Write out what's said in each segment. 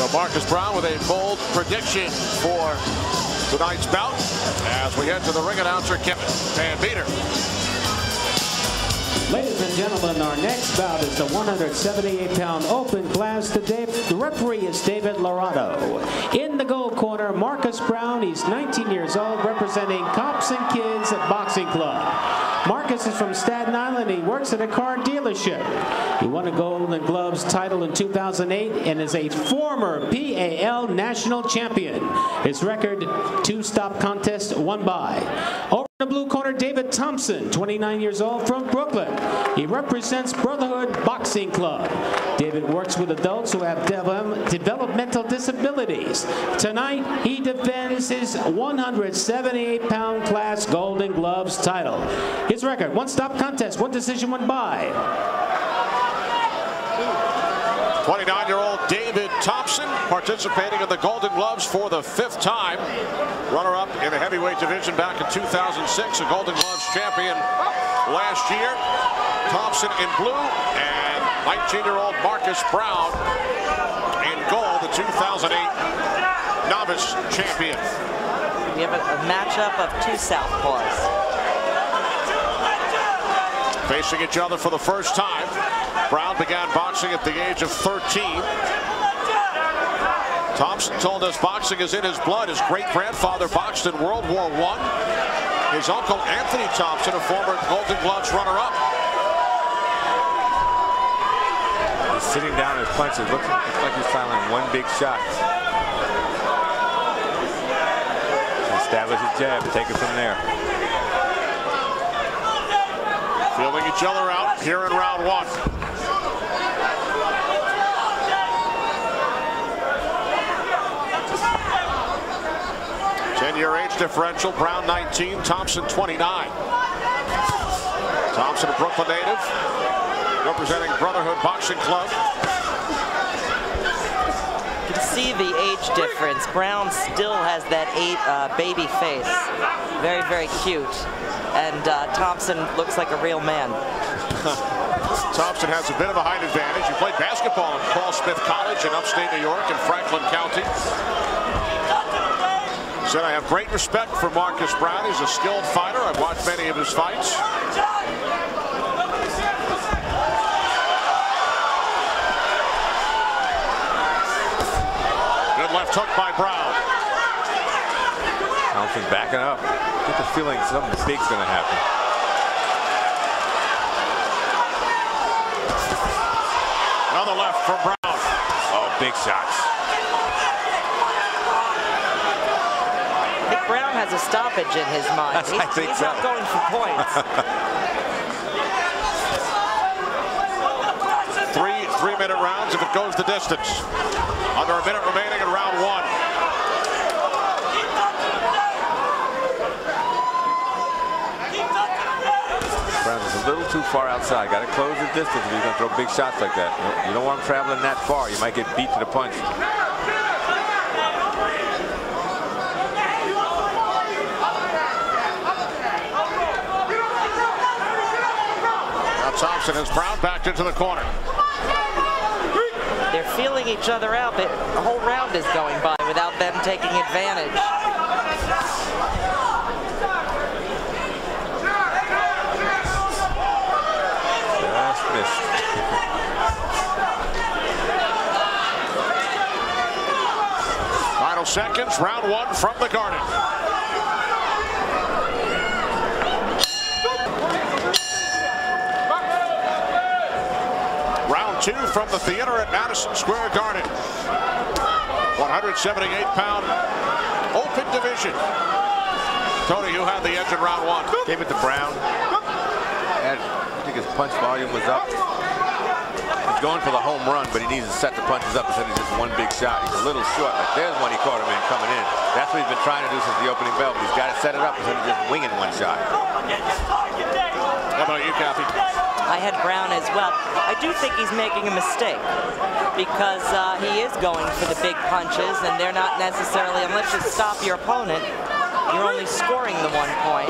So Marcus Browne with a bold prediction for tonight's bout as we head to the ring announcer, Kevin Van Meter. Ladies and gentlemen, our next bout is the 178-pound open class. The referee is David Lorado. In the gold corner, Marcus Browne. He's 19 years old, representing Thompson Kids Boxing Club. Marcus is from Staten Island. He works at a car dealership. He won a Golden Gloves title in 2008 and is a former PAL national champion. His record, 2 stop contests, 1 bye. Over in the blue corner, David Thompson, 29 years old, from Brooklyn. He represents Brotherhood Boxing Club. David works with adults who have developmental disabilities. Tonight, he defends his 178-pound class Golden Gloves title. His record, 1 stop contest, 1 decision, 1 bye. 29-year-old David Thompson participating in the Golden Gloves for the 5th time. Runner-up in the heavyweight division back in 2006, a Golden Gloves champion last year. Thompson in blue and 19-year-old Marcus Browne in gold, the 2008 novice champion. We have a matchup of 2 southpaws. Facing each other for the first time. Browne began boxing at the age of 13. Thompson told us boxing is in his blood. His great-grandfather boxed in World War I. His uncle Anthony Thompson, a former Golden Gloves runner-up. He's sitting down his punches. Looks like he's filing 1 big shot. Establish his jab and take it from there. Feeling each other out here in round 1. Ten-year age differential. Browne 19, Thompson 29. Thompson, a Brooklyn native, representing Brotherhood Boxing Club. You can see the age difference. Browne still has that baby face. Very, very cute. And Thompson looks like a real man. Thompson has a bit of a height advantage. He played basketball at Paul Smith College in upstate New York in Franklin County. Said, I have great respect for Marcus Browne. He's a skilled fighter. I've watched many of his fights. Good left hook by Browne. Thompson backing up. I get the feeling something big's going to happen. Another left from Browne. Oh, big shots. I think Browne has a stoppage in his mind. He's not going for points. Three-minute rounds if it goes the distance. Under a minute remaining in round 1. Browne's a little too far outside. Got to close the distance if he's going to throw big shots like that. You don't want him traveling that far. You might get beat to the punch. Now Thompson has Browne backed into the corner. They're feeling each other out. The whole round is going by without them taking advantage. Final seconds, round 1 from the Garden. Round 2 from the theater at Madison Square Garden. 178-pound open division. Tony, you had the edge in round 1. Gave it to Browne. I think his punch volume was up. He's going for the home run, but he needs to set the punches up instead of just 1 big shot. He's a little short. Like there's one he caught him in coming in. That's what he's been trying to do since the opening bell, but he's got to set it up instead of just winging 1 shot. How about you, Kathy? I had Browne as well. I do think he's making a mistake because he is going for the big punches, and they're not necessarily, unless you stop your opponent, you're only scoring the 1 point.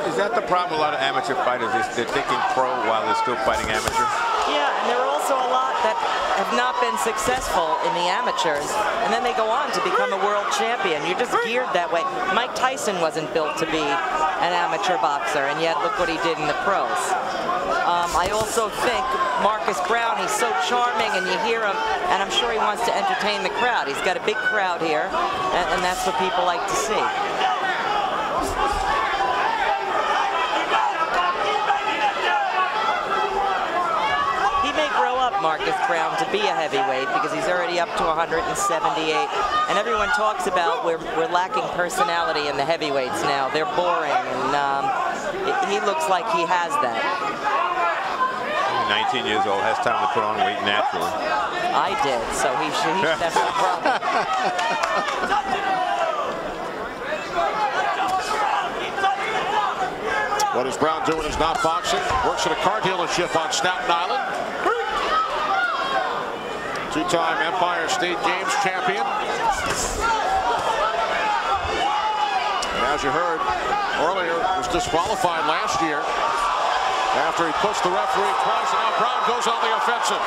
Is that the problem with a lot of amateur fighters? They're thinking pro while they're still fighting amateur? Yeah, and they're also saw a lot that have not been successful in the amateurs, and then they go on to become a world champion. You're just geared that way. Mike Tyson wasn't built to be an amateur boxer, and yet look what he did in the pros. I also think Marcus Browne, he's so charming, and you hear him, and I'm sure he wants to entertain the crowd. He's got a big crowd here, and that's what people like to see. Marcus Browne to be a heavyweight because he's already up to 178, and everyone talks about we're lacking personality in the heavyweights now. They're boring, and he looks like he has that. 19 years old, has time to put on weight naturally. I did, so he should have no problem. What is Browne doing is not boxing. Works at a car dealership on Staten Island. Two-time Empire State Games champion. And as you heard earlier, was disqualified last year after he pushed the referee twice, and now Browne goes on the offensive.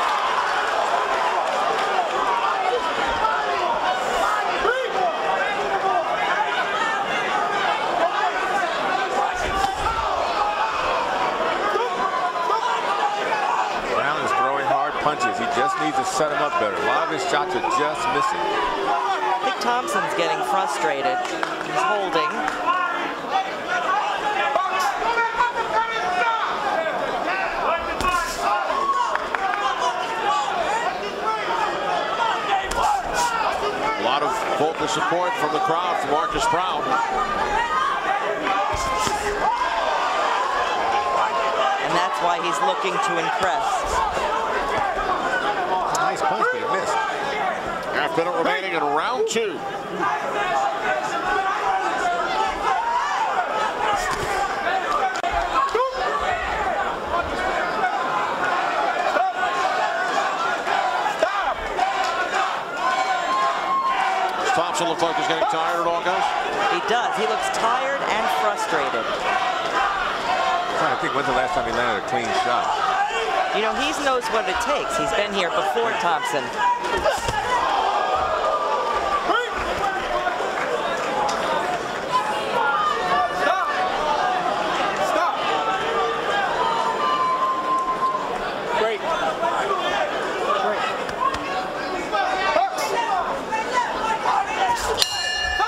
Punches. He just needs to set him up better. A lot of his shots are just missing. I think Thompson's getting frustrated. He's holding. A lot of vocal support from the crowd for Marcus Browne. And that's why he's looking to impress. Nice punch, but it missed. Half minute remaining in round 2. Does Thompson look like he's getting tired at all, guys? He does. He looks tired and frustrated. I'm trying to think when's the last time he landed a clean shot. You know, he knows what it takes. He's been here before, Thompson. Stop. Break.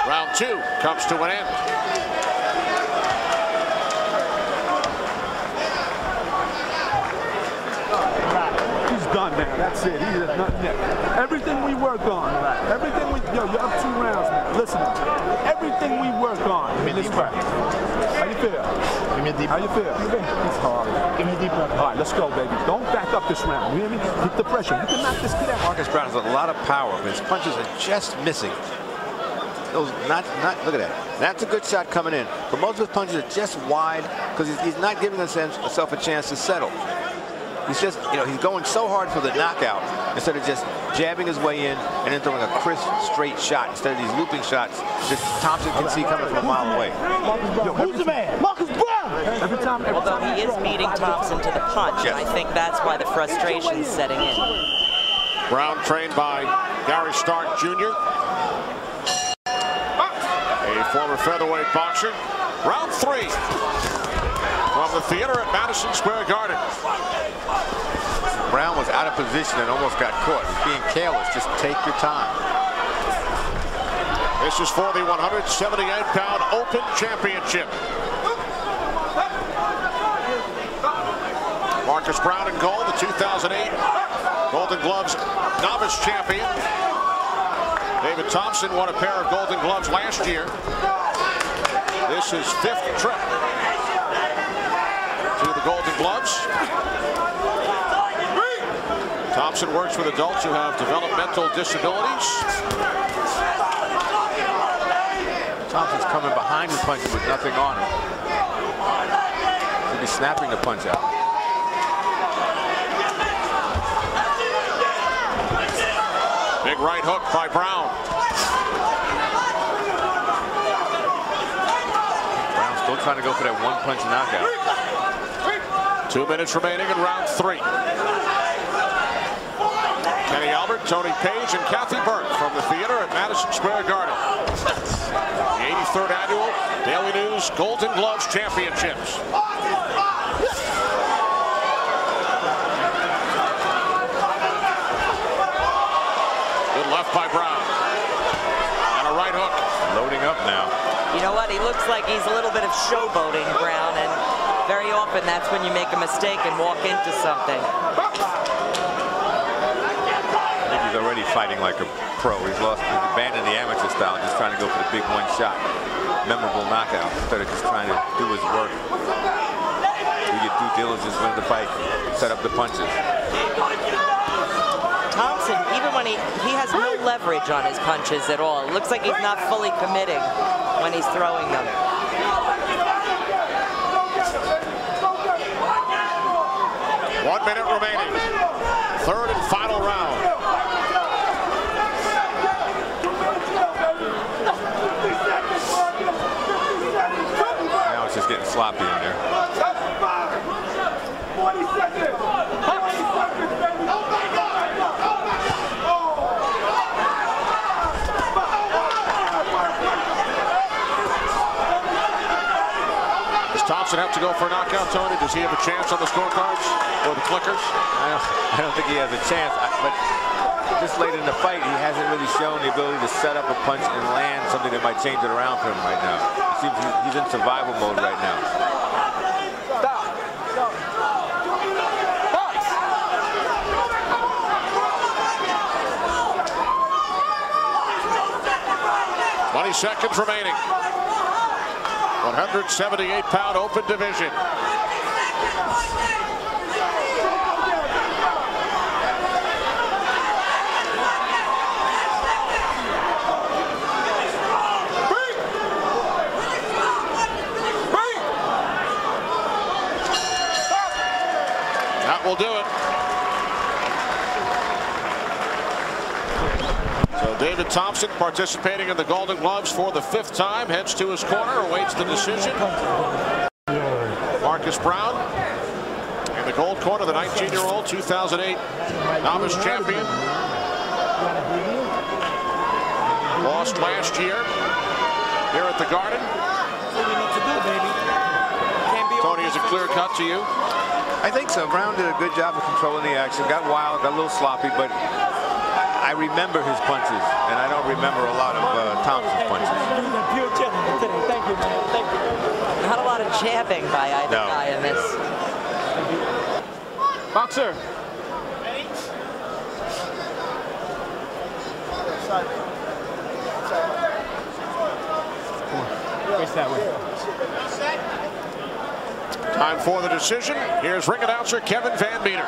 Round 2 comes to an end. Done now. That's it. He has nothing yet. Everything we work on. Everything we you're up 2 rounds now. Listen. Everything we work on in this fight. How you feel? Give me a deep. How you feel? It's hard. Give me a deep breath. All right, let's go, baby. Don't back up this round. You hear me? Keep the pressure. You can knock this kid out. Marcus Browne has a lot of power, but his punches are just missing. Those not look at that. That's a good shot coming in, but most of his punches are just wide because he's not giving himself a chance to settle. He's just, you know, he's going so hard for the knockout instead of just jabbing his way in and then throwing a crisp, straight shot instead of these looping shots that Thompson can see coming from a mile away. Who's the man? Marcus Browne! Although he is beating Thompson to the punch, and I think that's why the frustration's setting in. Browne trained by Gary Stark Jr., a former featherweight boxer. Round 3 from the theater at Madison Square Garden. Browne was out of position and almost got caught. He's being careless. Just take your time. This is for the 178-pound Open Championship. Marcus Browne in gold, the 2008 Golden Gloves novice champion. David Thompson won a pair of Golden Gloves last year. This is 5th trip to the Golden Gloves. Thompson works with adults who have developmental disabilities. Thompson's coming behind the punch with nothing on him. He'll be snapping the punch out. Big right hook by Browne. Browne's still trying to go for that one-punch knockout. 2 minutes remaining in round 3. Kenny Albert, Tony Page, and Kathy Burke from the theater at Madison Square Garden. The 83rd annual Daily News Golden Gloves Championships. Good left by Browne. And a right hook. Loading up now. You know what? He looks like he's a little bit of showboating, Browne, and very often that's when you make a mistake and walk into something. I think he's already fighting like a pro. He's abandoned the amateur style, just trying to go for the big one shot. Memorable knockout instead of just trying to do his work. Do your due diligence, win the fight, set up the punches. Thompson, even when he has no leverage on his punches at all. It looks like he's not fully committing when he's throwing them. One minute remaining. Third and final round. Now it's just getting sloppy in there. 40 seconds. Does Thompson have to go for a knockout, Tony? Does he have a chance on the scorecards or the clickers? I don't think he has a chance, but this late in the fight, he hasn't really shown the ability to set up a punch and land something that might change it around for him right now. It seems he's in survival mode right now. Stop. 20 seconds remaining. 178-pound open division. That will do it. So David Thompson, participating in the Golden Gloves for the 5th time, heads to his corner, awaits the decision. Marcus Browne in the gold corner, the 19-year-old 2008 novice champion. Lost last year here at the Garden. Tony, is it clear cut to you? I think so. Browne did a good job of controlling the action. Got wild, got a little sloppy, but I remember his punches, and I don't remember a lot of Thompson's punches. Thank you, man. Thank you. Not a lot of jabbing by either guy in this. Boxer. Face that way. Time for the decision. Here's ring announcer Kevin Van Meter.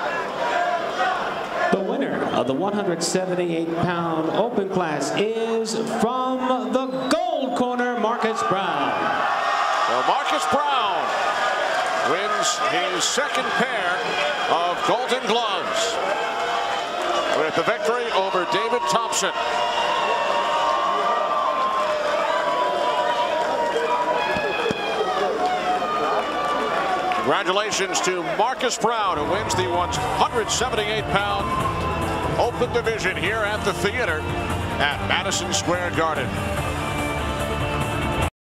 The winner of the 178-pound open class is from the gold corner, Marcus Browne. Well, Marcus Browne wins his 2nd pair of Golden Gloves with the victory over David Thompson. Congratulations to Marcus Browne, who wins the 178-pound open division here at the theater at Madison Square Garden.